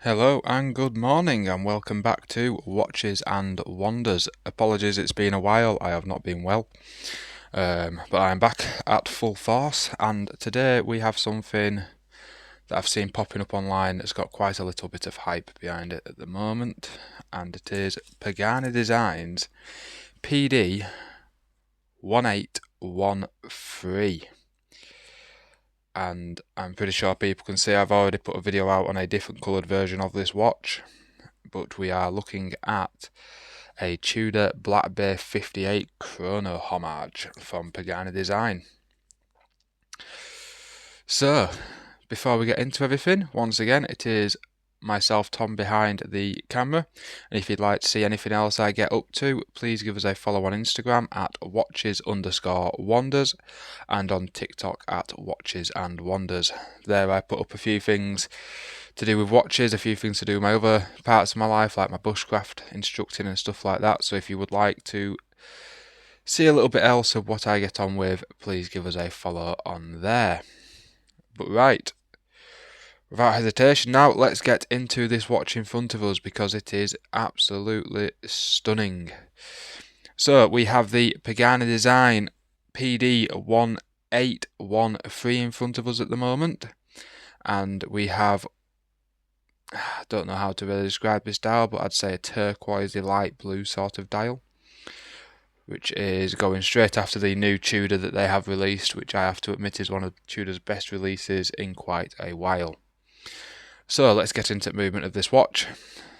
Hello and good morning and welcome back to Watches and Wonders. Apologies, it's been a while, I have not been well, but I am back at full force, and today we have something that I've seen popping up online that's got quite a little bit of hype behind it at the moment, and it is Pagani Design's PD-1813. And I'm pretty sure people can see I've already put a video out on a different coloured version of this watch, but we are looking at a Tudor Black Bay 58 chrono homage from Pagani Design. So, before we get into everything, once again, it is myself, Tom, behind the camera, and if you'd like to see anything else I get up to, please give us a follow on Instagram at watches_wonders and on TikTok at watches and wonders. There I put up a few things to do with watches, a few things to do with my other parts of my life, like my bushcraft instructing and stuff like that. So if you would like to see a little bit else of what I get on with, please give us a follow on there. But right, without hesitation now, let's get into this watch in front of us because it is absolutely stunning. So we have the Pagani Design PD-1813 in front of us at the moment, and we have, I don't know how to really describe this dial, but I'd say a turquoisey light blue sort of dial, which is going straight after the new Tudor that they have released, which I have to admit is one of Tudor's best releases in quite a while. So let's get into the movement of this watch.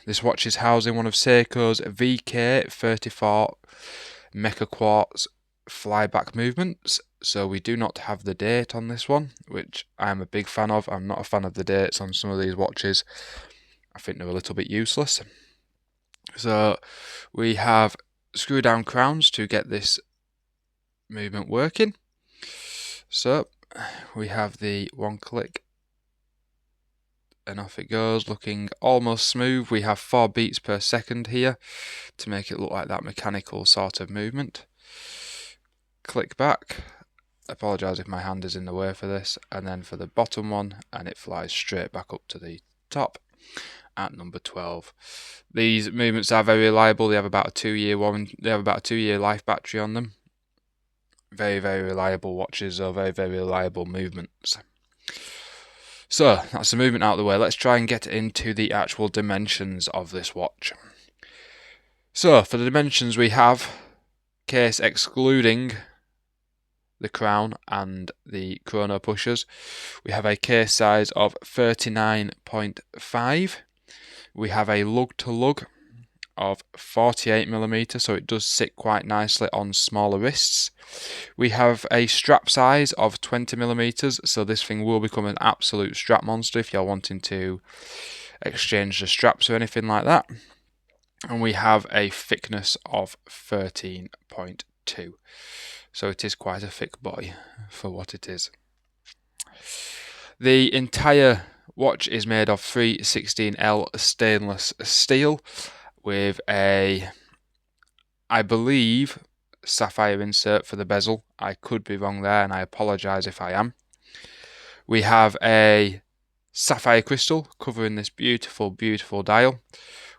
This watch is housing one of Seiko's VK34 Mecha Quartz flyback movements, so we do not have the date on this one, which I am a big fan of. I'm not a fan of the dates on some of these watches. I think they're a little bit useless. So we have screw down crowns to get this movement working. So we have the one click and off it goes, looking almost smooth. We have 4 beats per second here to make it look like that mechanical sort of movement. Click back. Apologise if my hand is in the way for this, and then for the bottom one, and it flies straight back up to the top at number 12. These movements are very reliable. They have about a 2-year warranty. They have about a 2-year life battery on them. Very, very reliable watches, or very, very reliable movements. So that's the movement out of the way. Let's try and get into the actual dimensions of this watch. So for the dimensions, we have, case excluding the crown and the chrono pushers, we have a case size of 39.5. We have a lug to lug of 48mm, so it does sit quite nicely on smaller wrists. We have a strap size of 20mm, so this thing will become an absolute strap monster if you're wanting to exchange the straps or anything like that. And we have a thickness of 13.2, so it is quite a thick boy for what it is. The entire watch is made of 316L stainless steel with a, I believe, sapphire insert for the bezel. I could be wrong there, and I apologise if I am. We have a sapphire crystal covering this beautiful, beautiful dial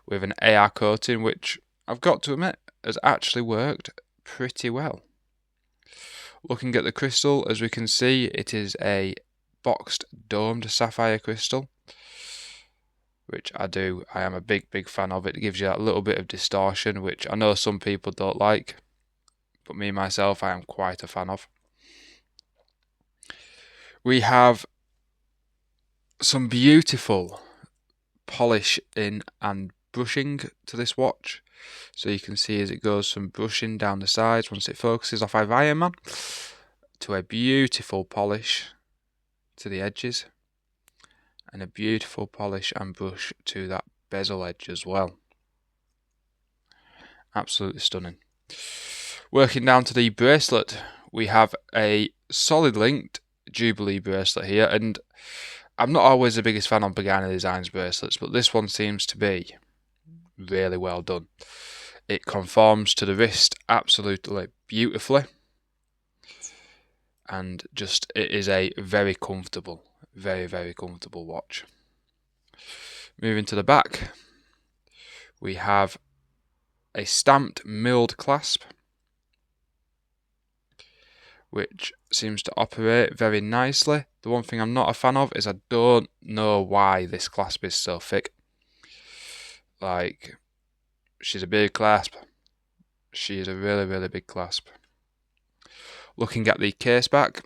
with an AR coating, which I've got to admit has actually worked pretty well. Looking at the crystal, as we can see, it is a boxed domed sapphire crystal, which I am a big, big fan of. It gives you that little bit of distortion, which I know some people don't like, but me, myself, I am quite a fan of. We have some beautiful polish in and brushing to this watch. So you can see as it goes from brushing down the sides, once it focuses off of Iron Man, to a beautiful polish to the edges, and a beautiful polish and brush to that bezel edge as well. Absolutely stunning. Working down to the bracelet, we have a solid linked Jubilee bracelet here, and I'm not always the biggest fan of Pagani Design's bracelets, but this one seems to be really well done. It conforms to the wrist absolutely beautifully, and just it is a very comfortable, very, very comfortable watch. Moving to the back, we have a stamped milled clasp, which seems to operate very nicely. The one thing I'm not a fan of is I don't know why this clasp is so thick. Like, she's a big clasp. She is a really, really big clasp. Looking at the case back,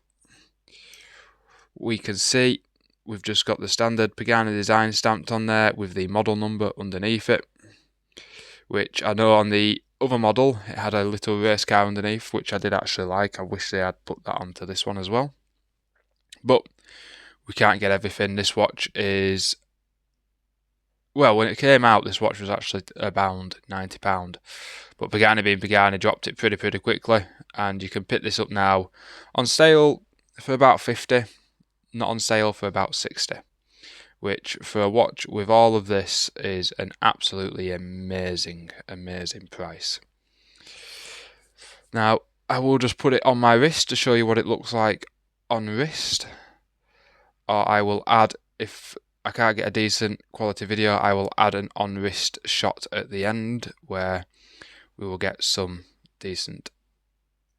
we can see we've just got the standard Pagani Design stamped on there with the model number underneath it, which I know on the other model it had a little race car underneath, which I did actually like. I wish they had put that onto this one as well, but we can't get everything. This watch is, well, when it came out, this watch was actually about £90, but Pagani being Pagani dropped it pretty quickly, and you can pick this up now on sale for about 50, not on sale for about 60, which for a watch with all of this is an absolutely amazing price. Now, I will just put it on my wrist to show you what it looks like on wrist, or I will add, if I can't get a decent quality video, I will add an on-wrist shot at the end where we will get some decent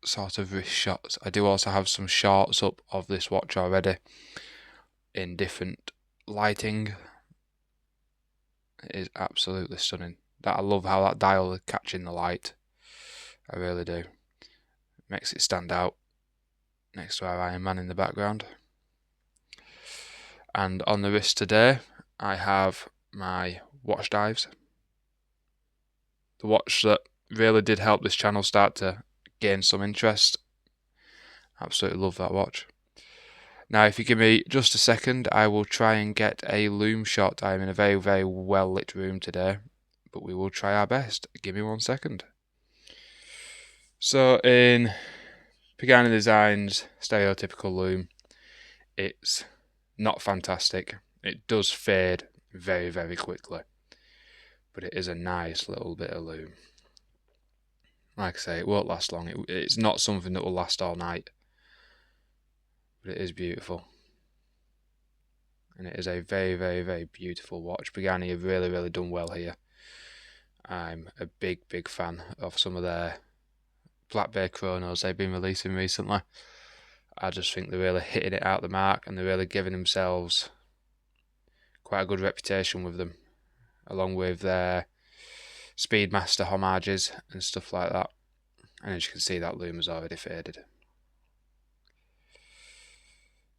sort of wrist shots. I do also have some shots up of this watch already in different lighting. It is absolutely stunning. I love how that dial is catching the light. I really do. It makes it stand out next to our Iron Man in the background. And on the wrist today, I have my watch dives. The watch that really did help this channel start to gain some interest. Absolutely love that watch. Now, if you give me just a second, I will try and get a Lume shot. I'm in a very well lit room today, but we will try our best. Give me 1 second. So in Pagani Design's stereotypical Lume, it's not fantastic. It does fade very quickly, but it is a nice little bit of Lume. Like I say, it won't last long. It's not something that will last all night, but it is beautiful. And it is a very beautiful watch. Pagani have really done well here. I'm a big fan of some of their Black Bay chronos they've been releasing recently. I just think they're really hitting it out the mark, and they're really giving themselves quite a good reputation with them, along with their Speedmaster homages and stuff like that. And as you can see, that Lume has already faded.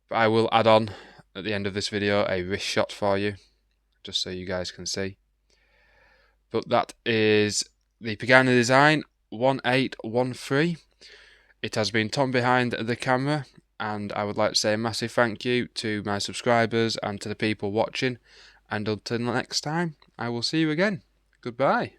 But I will add on at the end of this video a wrist shot for you, just so you guys can see. But that is the Pagani Design 1813. It has been Tom behind the camera, and I would like to say a massive thank you to my subscribers and to the people watching. And until next time, I will see you again. Goodbye.